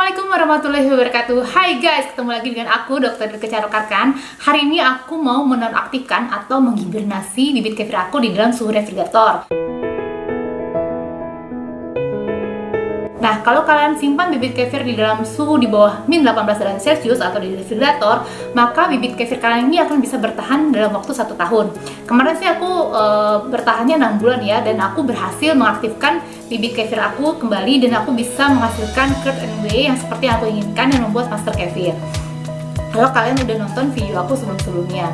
Assalamualaikum warahmatullahi wabarakatuh. Hai guys, ketemu lagi dengan aku Dr. Kecarokarkan. Hari ini aku mau menonaktifkan atau menghibernasi bibit kefir aku di dalam suhu refrigerator. Nah, kalau kalian simpan bibit kefir di dalam suhu di bawah min 18 derajat Celcius atau di refrigerator, maka bibit kefir kalian ini akan bisa bertahan dalam waktu 1 tahun. Kemarin sih aku bertahannya 6 bulan ya, dan aku berhasil mengaktifkan bibit kefir aku kembali dan aku bisa menghasilkan curd and whey yang seperti yang aku inginkan dan membuat master kefir. Kalau kalian udah nonton video aku sebelum-sebelumnya.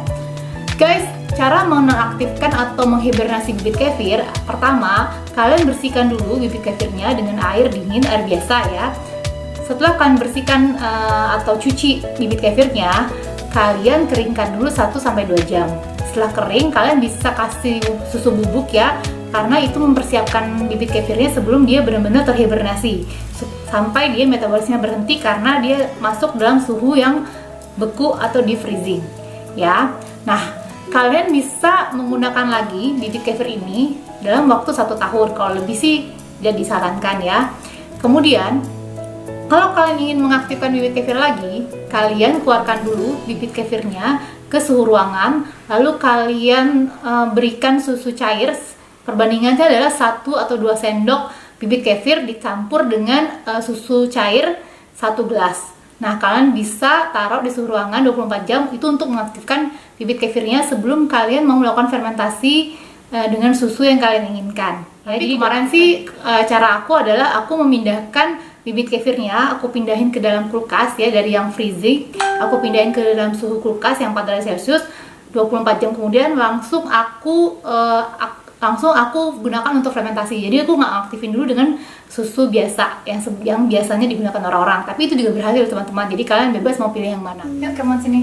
Guys, cara menonaktifkan atau menghibernasi bibit kefir, pertama, kalian bersihkan dulu bibit kefirnya dengan air dingin, air biasa ya. Setelah kalian bersihkan atau cuci bibit kefirnya, kalian keringkan dulu 1-2 jam. Setelah kering, kalian bisa kasih susu bubuk ya, karena itu mempersiapkan bibit kefirnya sebelum dia benar-benar terhibernasi. Sampai dia metabolisme berhenti karena dia masuk dalam suhu yang beku atau di freezing ya. Nah, kalian bisa menggunakan lagi bibit kefir ini dalam waktu 1 tahun. Kalau lebih sih jadi disarankan ya. Kemudian, kalau kalian ingin mengaktifkan bibit kefir lagi, kalian keluarkan dulu bibit kefirnya ke suhu ruangan, lalu kalian berikan susu cair. Perbandingannya adalah 1 atau 2 sendok bibit kefir dicampur dengan susu cair 1 gelas. Nah, kalian bisa taruh di suhu ruangan 24 jam itu untuk mengaktifkan bibit kefirnya sebelum kalian mau melakukan fermentasi dengan susu yang kalian inginkan. Ya, jadi kemarin sih cara aku adalah aku memindahkan bibit kefirnya, aku pindahin ke dalam kulkas ya, dari yang freezing, aku pindahin ke dalam suhu kulkas yang 4 derajat Celcius. 24 jam kemudian langsung aku gunakan untuk fermentasi. Jadi aku nggak aktifin dulu dengan susu biasa yang biasanya digunakan orang-orang. Tapi itu juga berhasil teman-teman. Jadi kalian bebas mau pilih yang mana. Yuk, come on sini.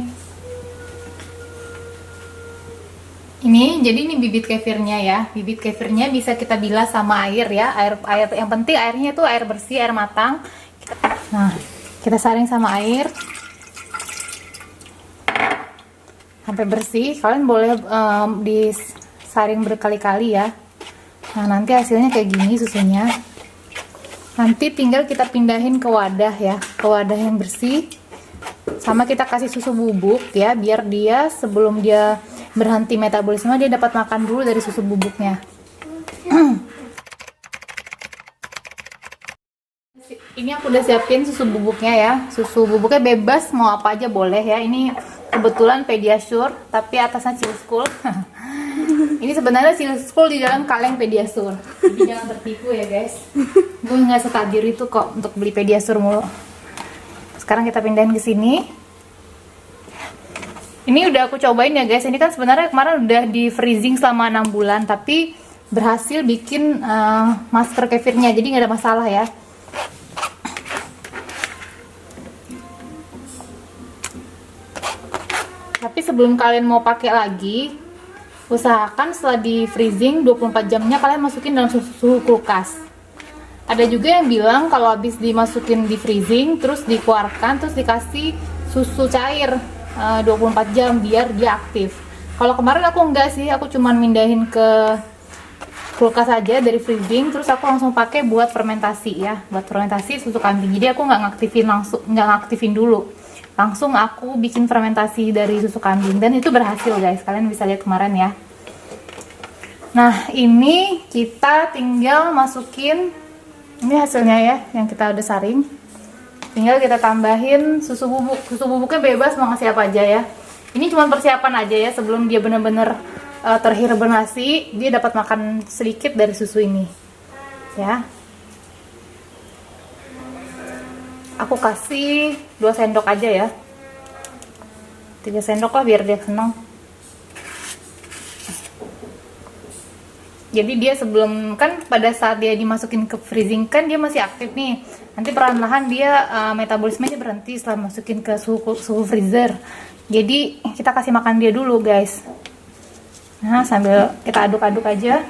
Jadi ini bibit kefirnya ya. Bibit kefirnya bisa kita bilas sama air ya. Air yang penting airnya itu air bersih, air matang. Nah, kita saring sama air sampai bersih. Kalian boleh disaring berkali-kali ya. Nah, nanti hasilnya kayak gini susunya. Nanti tinggal kita pindahin ke wadah ya, ke wadah yang bersih. Sama kita kasih susu bubuk ya, biar dia sebelum dia berhenti metabolisme dia dapat makan dulu dari susu bubuknya. Ini aku udah siapin susu bubuknya ya. Susu bubuknya bebas, mau apa aja boleh ya. Ini kebetulan Pediasure, tapi atasnya Chillscool. Ini sebenarnya Chillscool di dalam kaleng Pediasure. Jadi jangan tertipu ya guys. Gue nggak setajir itu kok untuk beli Pediasure mulu. Sekarang kita pindahin ke sini. Ini udah aku cobain ya guys. Ini kan sebenarnya kemarin udah di freezing selama 6 bulan, tapi berhasil bikin master kefirnya. Jadi nggak ada masalah ya. Tapi sebelum kalian mau pakai lagi, usahakan setelah di freezing 24 jamnya kalian masukin dalam suhu kulkas. Ada juga yang bilang kalau habis dimasukin di freezing terus dikeluarkan terus dikasih susu cair 24 jam biar dia aktif. Kalau kemarin aku enggak sih, aku cuman mindahin ke kulkas aja dari freezing, terus aku langsung pakai buat fermentasi ya, buat fermentasi susu kambing. Jadi aku nggak ngaktifin dulu. Langsung aku bikin fermentasi dari susu kambing dan itu berhasil guys. Kalian bisa lihat kemarin ya. Nah, ini kita tinggal masukin, ini hasilnya ya yang kita udah saring. Tinggal kita tambahin susu bubuk. Susu bubuknya bebas mau ngasih apa aja ya. Ini cuma persiapan aja ya sebelum dia bener-bener terhibernasi, dia dapat makan sedikit dari susu ini. Ya. Aku kasih 2 sendok aja ya, 3 sendok lah biar dia senang. Jadi dia sebelum, kan pada saat dia dimasukin ke freezing kan dia masih aktif nih. Nanti perlahan-lahan dia metabolismenya berhenti setelah masukin ke suhu freezer. Jadi kita kasih makan dia dulu guys. Nah, sambil kita aduk-aduk aja.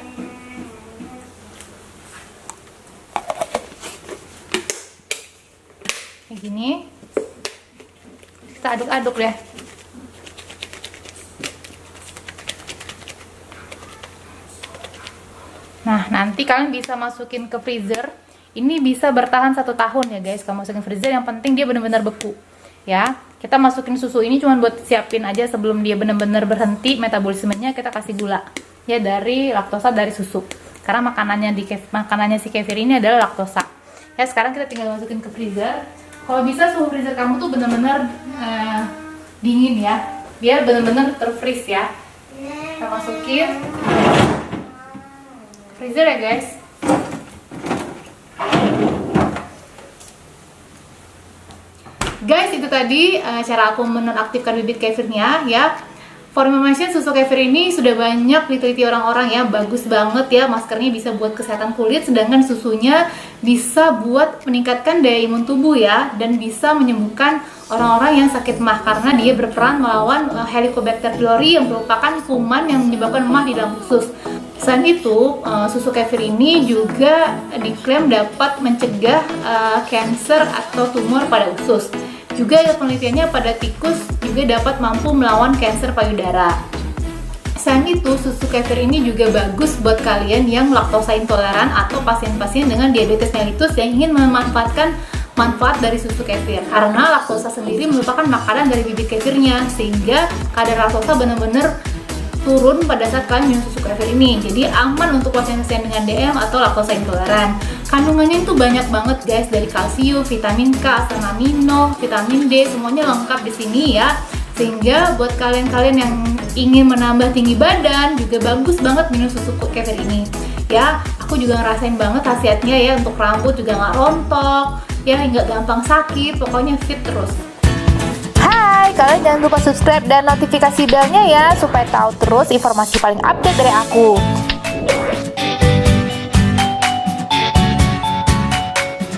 Kayak gini, kita aduk-aduk deh. Nah, nanti kalian bisa masukin ke freezer Ini bisa bertahan 1 tahun ya guys. Kamu masukin freezer, yang penting dia benar-benar beku. Ya, kita masukin susu ini cuma buat siapin aja sebelum dia benar-benar berhenti metabolismenya. Kita kasih gula ya dari laktosa dari susu. Karena makanannya si kefir ini adalah laktosa. Ya, sekarang kita tinggal masukin ke freezer. Kalau bisa suhu freezer kamu tuh benar-benar dingin ya, biar benar-benar terfreeze ya. Kita masukin freezer ya guys. Guys, itu tadi cara aku menonaktifkan bibit kefirnya ya. For information, susu kefir ini sudah banyak diteliti orang-orang ya, bagus banget ya. Maskernya bisa buat kesehatan kulit, sedangkan susunya bisa buat meningkatkan daya imun tubuh ya, dan bisa menyembuhkan orang-orang yang sakit emah karena dia berperan melawan Helicobacter pylori yang merupakan kuman yang menyebabkan emah di dalam usus. Selain itu, susu kefir ini juga diklaim dapat mencegah kanker atau tumor pada usus. Juga penelitiannya pada tikus juga dapat mampu melawan kanker payudara. Selain itu, susu kefir ini juga bagus buat kalian yang laktosa intoleran atau pasien-pasien dengan diabetes mellitus yang ingin memanfaatkan manfaat dari susu kefir. Karena laktosa sendiri merupakan makanan dari bibit kefirnya, sehingga kadar laktosa benar-benar turun pada saat kalian minum susu kefir ini. Jadi aman untuk pasien-pasien dengan DM atau laktosa intoleran. Kandungannya itu banyak banget guys, dari kalsium, vitamin K, asam amino, vitamin D, semuanya lengkap di sini ya. Sehingga buat kalian-kalian yang ingin menambah tinggi badan juga bagus banget minum susu kefir ini. Ya, aku juga ngerasain banget khasiatnya ya, untuk rambut juga nggak rontok, ya nggak gampang sakit, pokoknya fit terus. Hai, kalian jangan lupa subscribe dan notifikasi belnya ya, supaya tahu terus informasi paling update dari aku.